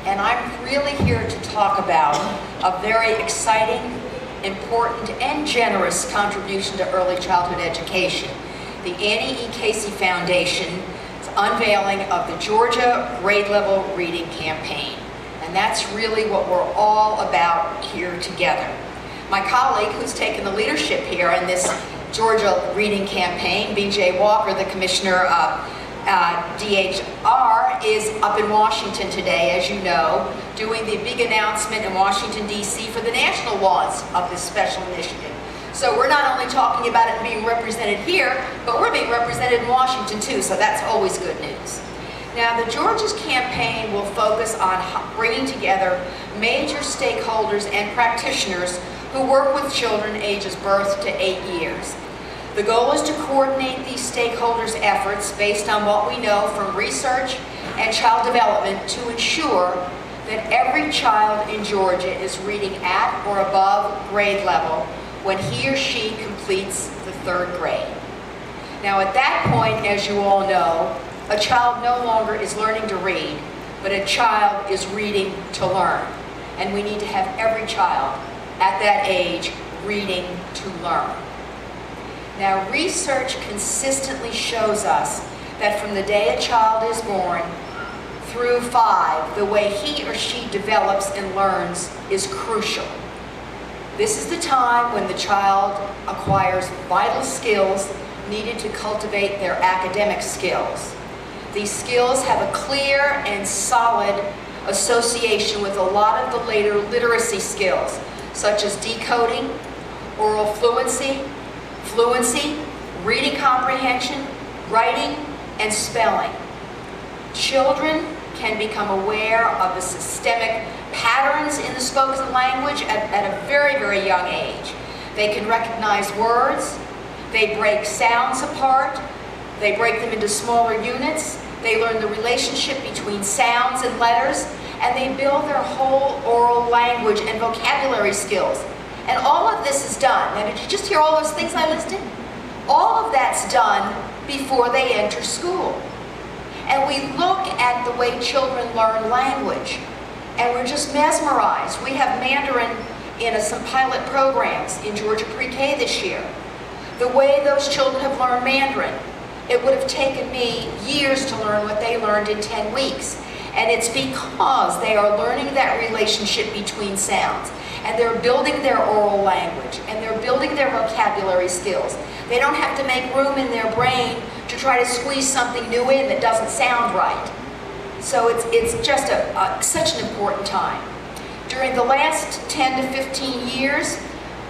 and I'm really here to talk about a very exciting, important, and generous contribution to early childhood education, the Annie E. Casey Foundation's unveiling of the Georgia Grade Level Reading Campaign. And that's really what we're all about here together. My colleague who's taken the leadership here in this Georgia Reading Campaign, B.J. Walker, the Commissioner of DHR, is up in Washington today, as you know, doing the big announcement in Washington, D.C. for the national launch of this special initiative. So we're not only talking about it being represented here, but we're being represented in Washington too, so that's always good news. Now, the Georgia's campaign will focus on bringing together major stakeholders and practitioners who work with children ages birth to 8 years. The goal is to coordinate these stakeholders' efforts based on what we know from research and child development to ensure that every child in Georgia is reading at or above grade level when he or she completes the 3rd grade. Now, at that point, as you all know, a child no longer is learning to read, but a child is reading to learn. And we need to have every child at that age reading to learn. Now, research consistently shows us that from the day a child is born through 5, the way he or she develops and learns is crucial. This is the time when the child acquires vital skills needed to cultivate their academic skills. These skills have a clear and solid association with a lot of the later literacy skills, such as decoding, oral fluency, reading comprehension, writing, and spelling. Children can become aware of the systemic patterns in the spoken language at a very, very young age. They can recognize words, they break sounds apart, they break them into smaller units, they learn the relationship between sounds and letters, and they build their whole oral language and vocabulary skills. And all of this is done. Now, did you just hear all those things I listed? All of that's done before they enter school. And we look at the way children learn language, and we're just mesmerized. We have Mandarin in some pilot programs in Georgia Pre-K this year. The way those children have learned Mandarin, it would have taken me years to learn what they learned in 10 weeks. And it's because they are learning that relationship between sounds, and they're building their oral language, and they're building their vocabulary skills. They don't have to make room in their brain to try to squeeze something new in that doesn't sound right. So it's just such an important time. During the last 10 to 15 years,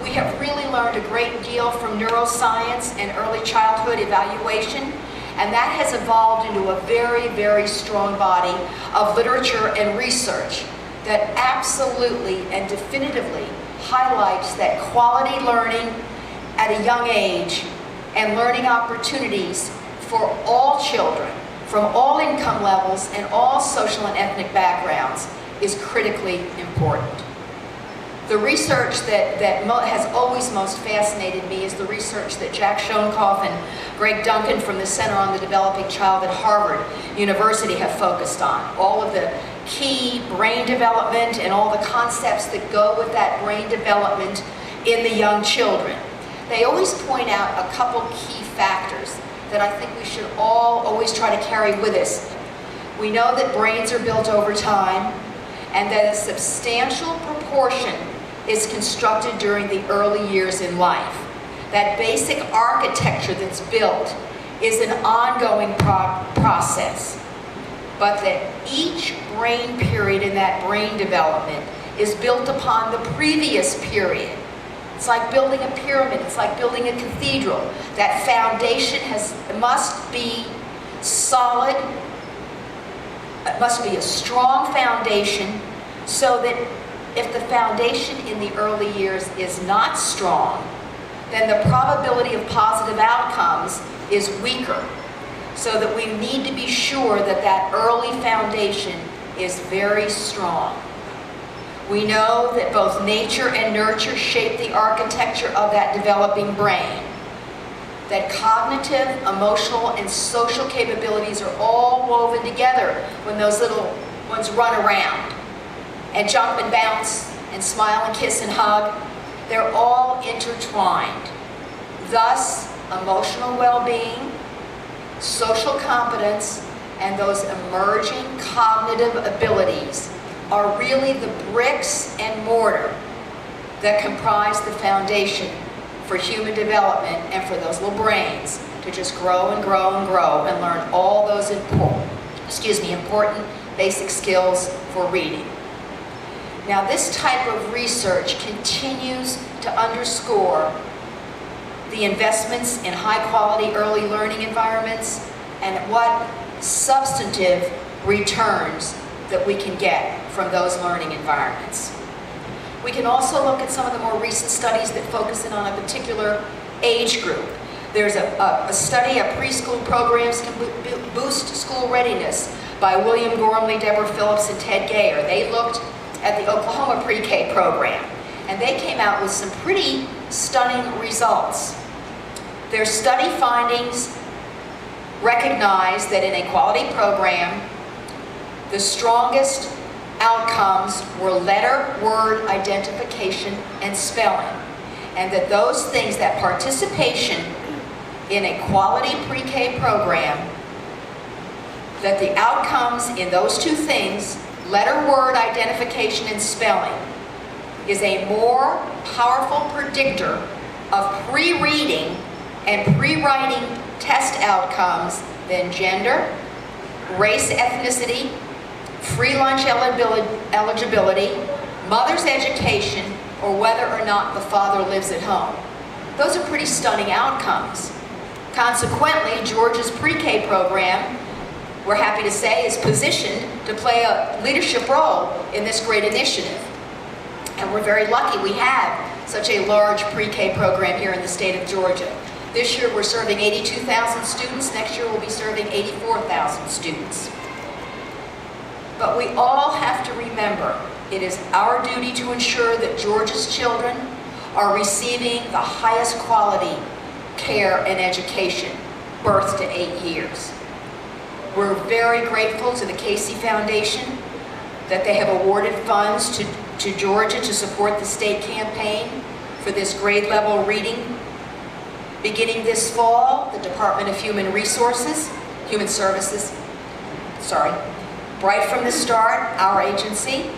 we have really learned a great deal from neuroscience and early childhood evaluation, and that has evolved into a very, very strong body of literature and research that absolutely and definitively highlights that quality learning at a young age and learning opportunities for all children from all income levels and all social and ethnic backgrounds is critically important. The research that has always most fascinated me is the research that Jack Schoenkoff and Greg Duncan from the Center on the Developing Child at Harvard University have focused on. All of the key brain development and all the concepts that go with that brain development in the young children. They always point out a couple key factors that I think we should all always try to carry with us. We know that brains are built over time, and that a substantial proportion is constructed during the early years in life. That basic architecture that's built is an ongoing process, but that each brain period in that brain development is built upon the previous period. It's like building a pyramid, it's like building a cathedral. That foundation must be solid, it must be a strong foundation, so that if the foundation in the early years is not strong, then the probability of positive outcomes is weaker. So that we need to be sure that that early foundation is very strong. We know that both nature and nurture shape the architecture of that developing brain. That cognitive, emotional, and social capabilities are all woven together when those little ones run around. and jump and bounce and smile and kiss and hug, they're all intertwined. Thus, emotional well-being, social competence, and those emerging cognitive abilities are really the bricks and mortar that comprise the foundation for human development and for those little brains to just grow and grow and grow and learn all those important basic skills for reading. Now, this type of research continues to underscore the investments in high-quality early learning environments and what substantive returns that we can get from those learning environments. We can also look at some of the more recent studies that focus in on a particular age group. There's a study of preschool programs can boost school readiness by William Gormley, Deborah Phillips, and Ted Gayer. They looked at the Oklahoma pre-K program, and they came out with some pretty stunning results. Their study findings recognize that in a quality program, the strongest outcomes were letter, word identification, and spelling. And that those things, that participation in a quality pre-K program, that the outcomes in those two things, letter, word identification, and spelling, is a more powerful predictor of pre-reading and pre-writing test outcomes than gender, race, ethnicity, free lunch eligibility, mother's education, or whether or not the father lives at home. Those are pretty stunning outcomes. Consequently, Georgia's pre-K program, we're happy to say, is positioned to play a leadership role in this great initiative. And we're very lucky we have such a large pre-K program here in the state of Georgia. This year we're serving 82,000 students. Next year we'll be serving 84,000 students. But we all have to remember, it is our duty to ensure that Georgia's children are receiving the highest quality care and education, birth to 8 years. We're very grateful to the Casey Foundation that they have awarded funds to Georgia to support the state campaign for this grade level reading. Beginning this fall, the Department of Human Services, right from the start, our agency,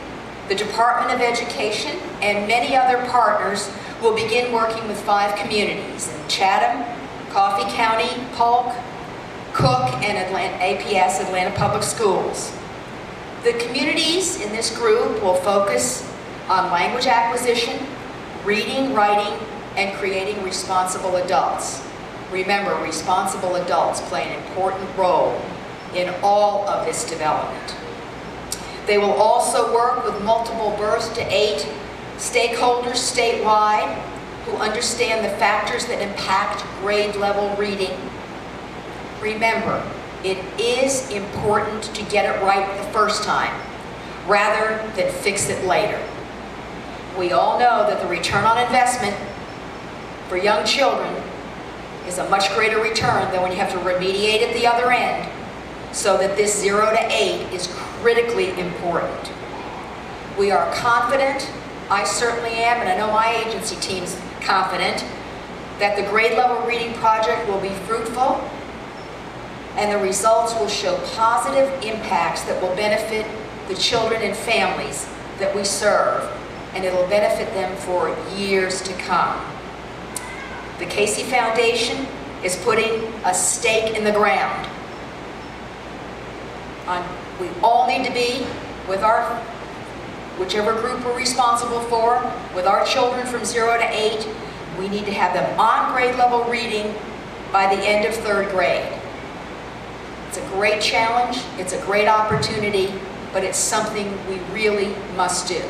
the Department of Education, and many other partners will begin working with 5 communities in Chatham, Coffee County, Polk, Cook, and APS, Atlanta Public Schools. The communities in this group will focus on language acquisition, reading, writing, and creating responsible adults. Remember, responsible adults play an important role in all of this development. They will also work with multiple birth to 8 stakeholders statewide who understand the factors that impact grade level reading. Remember, it is important to get it right the first time rather than fix it later. We all know that the return on investment for young children is a much greater return than when you have to remediate at the other end, so that this 0 to 8 is critically important. We are confident, I certainly am, and I know my agency team's confident, that the grade level reading project will be fruitful and the results will show positive impacts that will benefit the children and families that we serve, and it'll benefit them for years to come. The Casey Foundation is putting a stake in the ground. We all need to be with whichever group we're responsible for, with our children from 0 to 8, we need to have them on grade level reading by the end of 3rd grade. It's a great challenge, it's a great opportunity, but it's something we really must do.